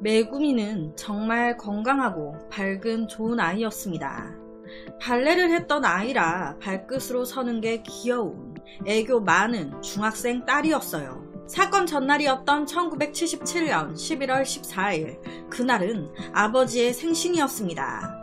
메구미는 정말 건강하고 밝은 좋은 아이였습니다. 발레를 했던 아이라 발끝으로 서는 게 귀여운 애교 많은 중학생 딸이었어요. 사건 전날이었던 1977년 11월 14일, 그날은 아버지의 생신이었습니다.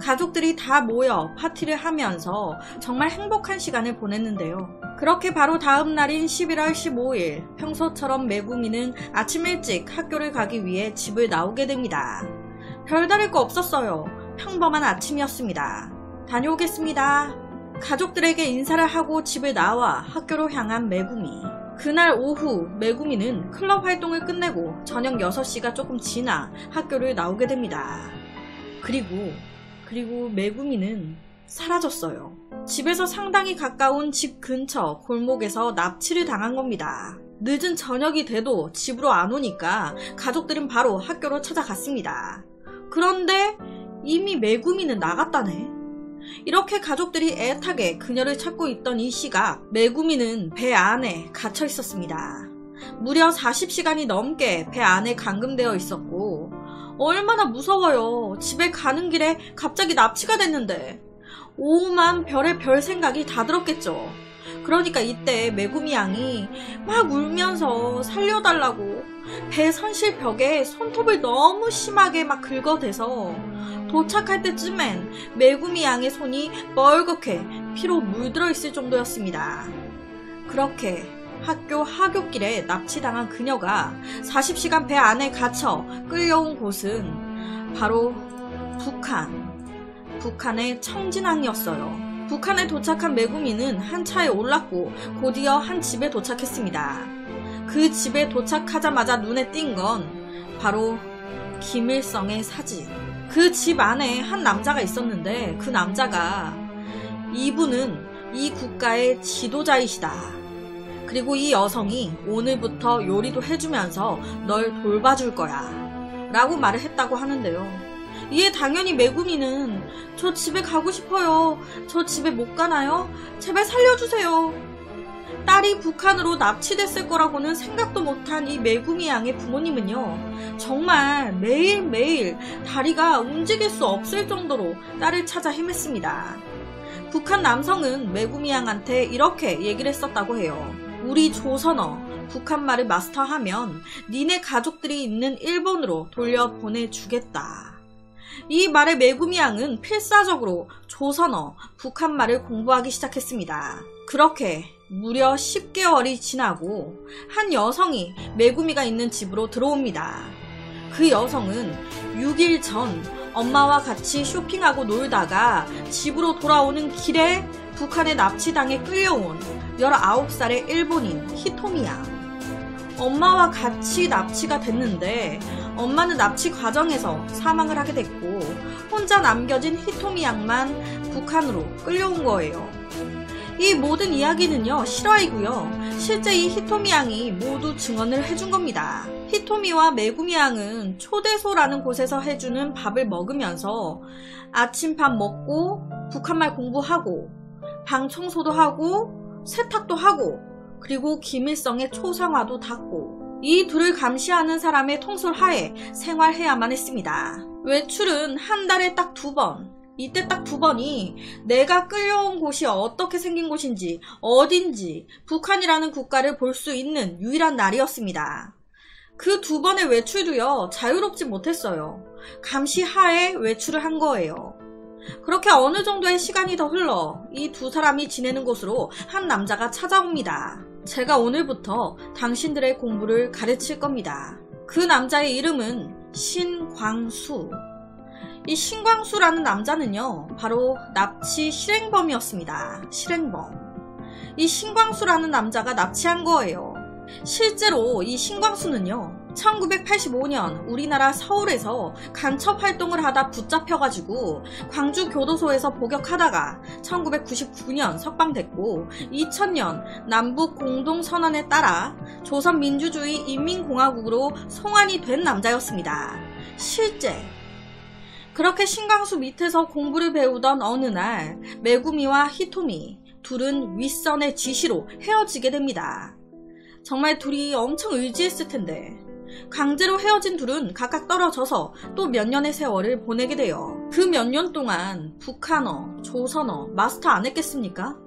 가족들이 다 모여 파티를 하면서 정말 행복한 시간을 보냈는데요. 그렇게 바로 다음 날인 11월 15일, 평소처럼 메구미는 아침 일찍 학교를 가기 위해 집을 나오게 됩니다. 별다를 거 없었어요. 평범한 아침이었습니다. 다녀오겠습니다. 가족들에게 인사를 하고 집을 나와 학교로 향한 메구미. 그날 오후 메구미는 클럽 활동을 끝내고 저녁 6시가 조금 지나 학교를 나오게 됩니다. 그리고 메구미는 사라졌어요. 집에서 상당히 가까운 집 근처 골목에서 납치를 당한 겁니다. 늦은 저녁이 돼도 집으로 안 오니까 가족들은 바로 학교로 찾아갔습니다. 그런데 이미 메구미는 나갔다네. 이렇게 가족들이 애타게 그녀를 찾고 있던 이 시각, 메구미는 배 안에 갇혀 있었습니다. 무려 40시간이 넘게 배 안에 감금되어 있었고, 얼마나 무서워요. 집에 가는 길에 갑자기 납치가 됐는데 오만 별의 별 생각이 다 들었겠죠. 그러니까 이때 메구미 양이 막 울면서 살려달라고 배 선실 벽에 손톱을 너무 심하게 막 긁어대서 도착할 때쯤엔 메구미 양의 손이 뻘겋게 피로 물들어 있을 정도였습니다. 그렇게 학교 하굣길에 납치당한 그녀가 40시간 배 안에 갇혀 끌려온 곳은 바로 북한의 청진항이었어요. 북한에 도착한 메구미는 한 차에 올랐고 곧이어 한 집에 도착했습니다. 그 집에 도착하자마자 눈에 띈 건 바로 김일성의 사진. 그 집 안에 한 남자가 있었는데 그 남자가 이분은 이 국가의 지도자이시다. 그리고 이 여성이 오늘부터 요리도 해주면서 널 돌봐줄 거야 라고 말을 했다고 하는데요. 이에 당연히 메구미는 저 집에 가고 싶어요. 저 집에 못 가나요? 제발 살려주세요. 딸이 북한으로 납치됐을 거라고는 생각도 못한 이 메구미 양의 부모님은요, 정말 매일매일 다리가 움직일 수 없을 정도로 딸을 찾아 헤맸습니다. 북한 남성은 메구미 양한테 이렇게 얘기를 했었다고 해요. 우리 조선어, 북한말을 마스터하면 니네 가족들이 있는 일본으로 돌려보내주겠다. 이 말에 메구미 양은 필사적으로 조선어, 북한말을 공부하기 시작했습니다. 그렇게 무려 10개월이 지나고 한 여성이 메구미가 있는 집으로 들어옵니다. 그 여성은 6일 전 엄마와 같이 쇼핑하고 놀다가 집으로 돌아오는 길에 북한에 납치당해 끌려온 19살의 일본인 히토미 양. 엄마와 같이 납치가 됐는데 엄마는 납치 과정에서 사망을 하게 됐고 혼자 남겨진 히토미 양만 북한으로 끌려온 거예요. 이 모든 이야기는요, 실화이고요. 실제 이 히토미 양이 모두 증언을 해준 겁니다. 히토미와 메구미 양은 초대소라는 곳에서 해주는 밥을 먹으면서 아침밥 먹고 북한말 공부하고 방 청소도 하고 세탁도 하고 그리고 김일성의 초상화도 닦고 이 둘을 감시하는 사람의 통솔 하에 생활해야만 했습니다. 외출은 한 달에 딱 2번. 이때 딱 2번이 내가 끌려온 곳이 어떻게 생긴 곳인지 어딘지 북한이라는 국가를 볼 수 있는 유일한 날이었습니다. 그 2번의 외출도요, 자유롭지 못했어요. 감시 하에 외출을 한 거예요. 그렇게 어느 정도의 시간이 더 흘러 이 두 사람이 지내는 곳으로 한 남자가 찾아옵니다. 제가 오늘부터 당신들의 공부를 가르칠 겁니다. 그 남자의 이름은 신광수. 이 신광수라는 남자는요, 바로 납치 실행범이었습니다. 실행범. 이 신광수라는 남자가 납치한 거예요. 실제로 이 신광수는요, 1985년 우리나라 서울에서 간첩 활동을 하다 붙잡혀가지고 광주 교도소에서 복역하다가 1999년 석방됐고 2000년 남북 공동선언에 따라 조선민주주의 인민공화국으로 송환이 된 남자였습니다. 실제 그렇게 신광수 밑에서 공부를 배우던 어느 날 메구미와 히토미 둘은 윗선의 지시로 헤어지게 됩니다. 정말 둘이 엄청 의지했을 텐데 강제로 헤어진 둘은 각각 떨어져서 또 몇 년의 세월을 보내게 돼요. 그 몇 년 동안 북한어, 조선어 마스터 안 했겠습니까?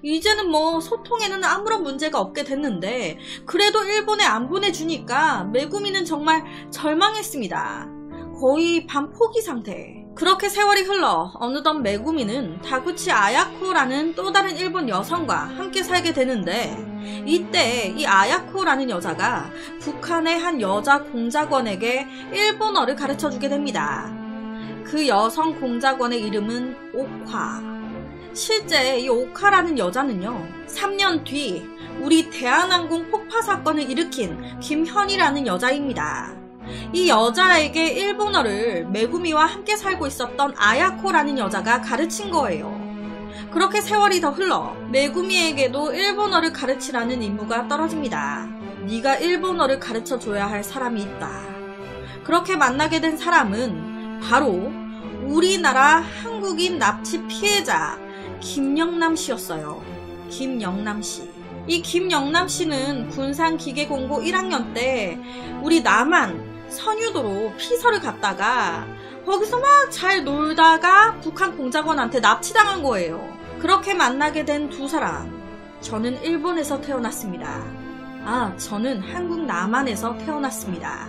이제는 뭐 소통에는 아무런 문제가 없게 됐는데 그래도 일본에 안 보내주니까 메구미는 정말 절망했습니다. 거의 반포기 상태. 그렇게 세월이 흘러 어느덧 메구미는 다구치 아야코라는 또 다른 일본 여성과 함께 살게 되는데 이때 이 아야코라는 여자가 북한의 한 여자 공작원에게 일본어를 가르쳐주게 됩니다. 그 여성 공작원의 이름은 오카. 실제 이 오카라는 여자는요, 3년 뒤 우리 대한항공 폭파 사건을 일으킨 김현이라는 여자입니다. 이 여자에게 일본어를 메구미와 함께 살고 있었던 아야코라는 여자가 가르친 거예요. 그렇게 세월이 더 흘러 메구미에게도 일본어를 가르치라는 임무가 떨어집니다. 네가 일본어를 가르쳐줘야 할 사람이 있다. 그렇게 만나게 된 사람은 바로 우리나라 한국인 납치 피해자 김영남 씨였어요. 김영남 씨. 이 김영남 씨는 군산기계공고 1학년 때 우리 남한 선유도로 피서를 갔다가 거기서 막 잘 놀다가 북한 공작원한테 납치당한 거예요. 그렇게 만나게 된 두 사람. 저는 일본에서 태어났습니다. 저는 한국 남한에서 태어났습니다.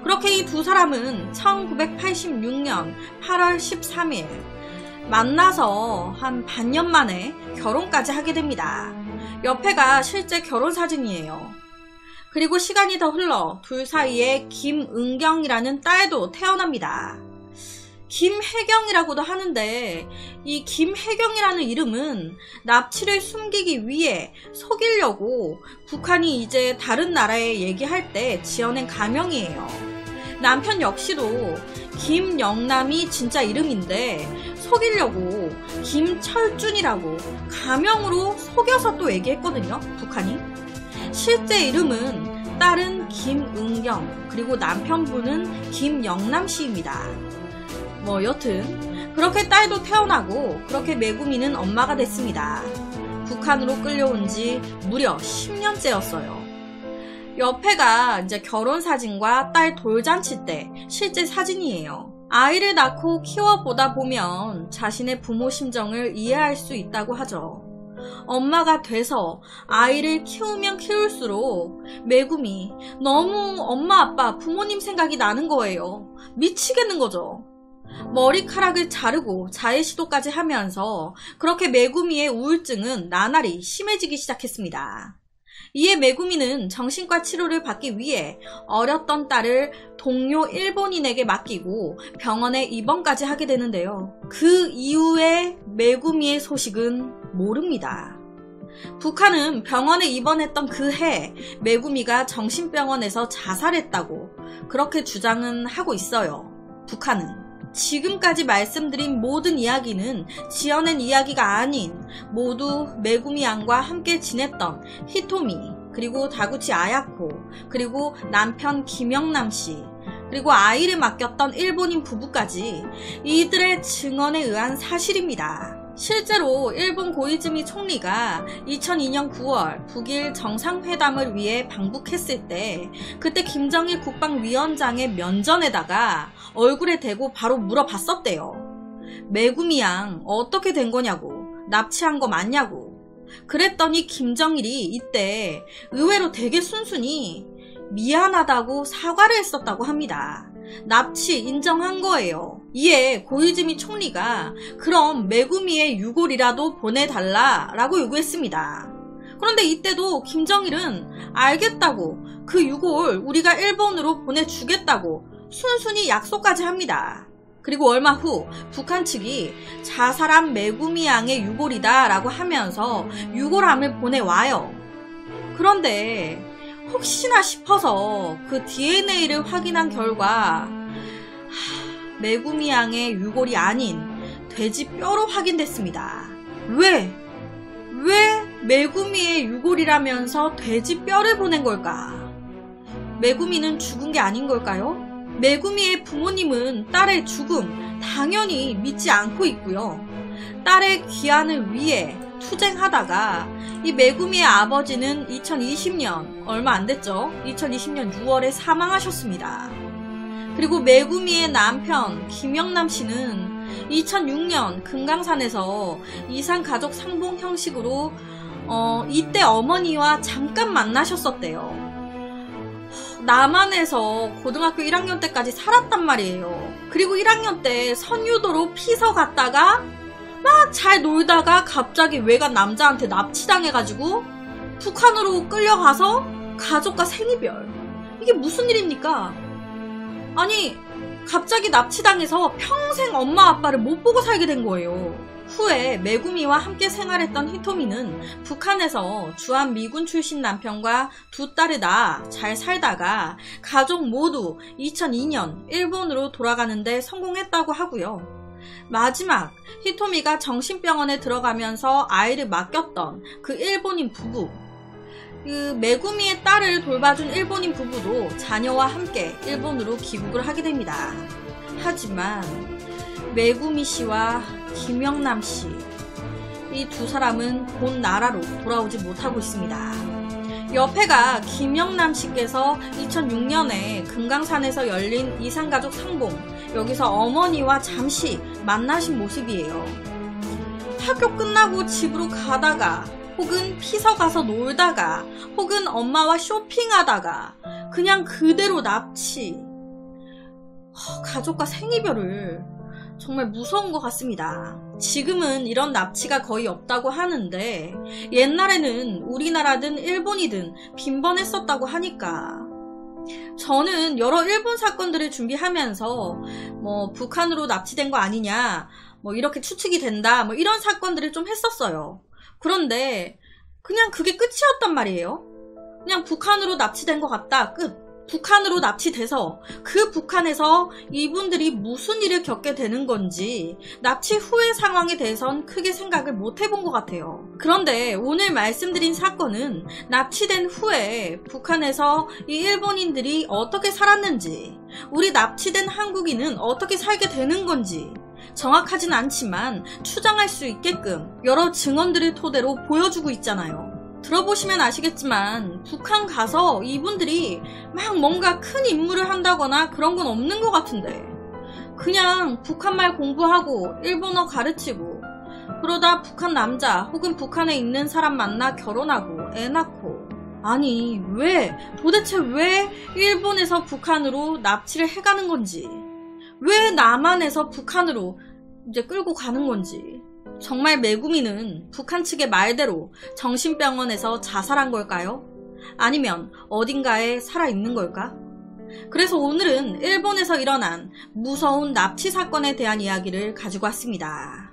그렇게 이 두 사람은 1986년 8월 13일 만나서 한 반년 만에 결혼까지 하게 됩니다. 옆에가 실제 결혼 사진이에요. 그리고 시간이 더 흘러 둘 사이에 김은경이라는 딸도 태어납니다. 김혜경이라고도 하는데 이 김혜경이라는 이름은 납치를 숨기기 위해 속이려고 북한이 이제 다른 나라에 얘기할 때 지어낸 가명이에요. 남편 역시도 김영남이 진짜 이름인데 속이려고 김철준이라고 가명으로 속여서 또 얘기했거든요, 북한이. 실제 이름은 딸은 김은경, 그리고 남편분은 김영남 씨입니다. 뭐 여튼 그렇게 딸도 태어나고 그렇게 메구미는 엄마가 됐습니다. 북한으로 끌려온 지 무려 10년째였어요. 옆에가 이제 결혼 사진과 딸 돌잔치 때 실제 사진이에요. 아이를 낳고 키워보다 보면 자신의 부모 심정을 이해할 수 있다고 하죠. 엄마가 돼서 아이를 키우면 키울수록 메구미 너무 엄마 아빠 부모님 생각이 나는 거예요. 미치겠는 거죠. 머리카락을 자르고 자해 시도까지 하면서 그렇게 메구미의 우울증은 나날이 심해지기 시작했습니다. 이에 메구미는 정신과 치료를 받기 위해 어렸던 딸을 동료 일본인에게 맡기고 병원에 입원까지 하게 되는데요. 그 이후에 메구미의 소식은 모릅니다. 북한은 병원에 입원했던 그 해 메구미가 정신병원에서 자살했다고 그렇게 주장은 하고 있어요. 북한은. 지금까지 말씀드린 모든 이야기는 지어낸 이야기가 아닌 모두 메구미 양과 함께 지냈던 히토미, 그리고 다구치 아야코, 그리고 남편 김영남 씨, 그리고 아이를 맡겼던 일본인 부부까지 이들의 증언에 의한 사실입니다. 실제로 일본 고이즈미 총리가 2002년 9월 북일 정상회담을 위해 방북했을 때 그때 김정일 국방위원장의 면전에다가 얼굴에 대고 바로 물어봤었대요. 메구미 양 어떻게 된 거냐고, 납치한 거 맞냐고. 그랬더니 김정일이 이때 의외로 되게 순순히 미안하다고 사과를 했었다고 합니다. 납치 인정한 거예요. 이에 고이즈미 총리가 그럼 메구미의 유골이라도 보내달라라고 요구했습니다. 그런데 이때도 김정일은 알겠다고, 그 유골 우리가 일본으로 보내주겠다고 순순히 약속까지 합니다. 그리고 얼마 후 북한 측이 자살한 메구미 양의 유골이다 라고 하면서 유골함을 보내와요. 그런데 혹시나 싶어서 그 DNA를 확인한 결과 메구미 양의 유골이 아닌 돼지 뼈로 확인됐습니다. 왜 메구미의 유골이라면서 돼지 뼈를 보낸 걸까? 메구미는 죽은 게 아닌 걸까요? 메구미의 부모님은 딸의 죽음 당연히 믿지 않고 있고요. 딸의 귀환을 위해 투쟁하다가 이 메구미의 아버지는 2020년 얼마 안 됐죠. 2020년 6월에 사망하셨습니다. 그리고 메구미의 남편 김영남 씨는 2006년 금강산에서 이산가족 상봉 형식으로 이때 어머니와 잠깐 만나셨었대요. 남한에서 고등학교 1학년 때까지 살았단 말이에요. 그리고 1학년 때 선유도로 피서 갔다가 막 잘 놀다가 갑자기 외간 남자한테 납치당해가지고 북한으로 끌려가서 가족과 생이별. 이게 무슨 일입니까? 아니, 갑자기 납치당해서 평생 엄마 아빠를 못 보고 살게 된 거예요. 후에 메구미와 함께 생활했던 히토미는 북한에서 주한 미군 출신 남편과 두 딸을 낳아 잘 살다가 가족 모두 2002년 일본으로 돌아가는데 성공했다고 하고요. 마지막 히토미가 정신병원에 들어가면서 아이를 맡겼던 그 일본인 부부, 그 메구미의 딸을 돌봐준 일본인 부부도 자녀와 함께 일본으로 귀국을 하게 됩니다. 하지만 메구미 씨와 김영남 씨, 이 두 사람은 본 나라로 돌아오지 못하고 있습니다. 옆에가 김영남 씨께서 2006년에 금강산에서 열린 이산가족 상봉, 여기서 어머니와 잠시 만나신 모습이에요. 학교 끝나고 집으로 가다가 혹은 피서 가서 놀다가 혹은 엄마와 쇼핑하다가 그냥 그대로 납치. 가족과 생이별을 정말 무서운 것 같습니다. 지금은 이런 납치가 거의 없다고 하는데 옛날에는 우리나라든 일본이든 빈번했었다고 하니까 저는 여러 일본 사건들을 준비하면서 북한으로 납치된 거 아니냐 이렇게 추측이 된다 이런 사건들을 좀 했었어요. 그런데 그냥 그게 끝이었단 말이에요. 그냥 북한으로 납치된 것 같다, 끝. 북한으로 납치돼서 그 북한에서 이분들이 무슨 일을 겪게 되는 건지 납치 후의 상황에 대해선 크게 생각을 못 해본 것 같아요. 그런데 오늘 말씀드린 사건은 납치된 후에 북한에서 이 일본인들이 어떻게 살았는지, 우리 납치된 한국인은 어떻게 살게 되는 건지 정확하진 않지만 추정할 수 있게끔 여러 증언들을 토대로 보여주고 있잖아요. 들어보시면 아시겠지만 북한 가서 이분들이 막 뭔가 큰 임무를 한다거나 그런 건 없는 것 같은데 그냥 북한말 공부하고 일본어 가르치고 그러다 북한 남자 혹은 북한에 있는 사람 만나 결혼하고 애 낳고, 아니 도대체 왜 일본에서 북한으로 납치를 해가는 건지, 왜 남한에서 북한으로 이제 끌고 가는 건지, 정말 메구미는 북한 측의 말대로 정신병원에서 자살한 걸까요? 아니면 어딘가에 살아있는 걸까? 그래서 오늘은 일본에서 일어난 무서운 납치 사건에 대한 이야기를 가지고 왔습니다.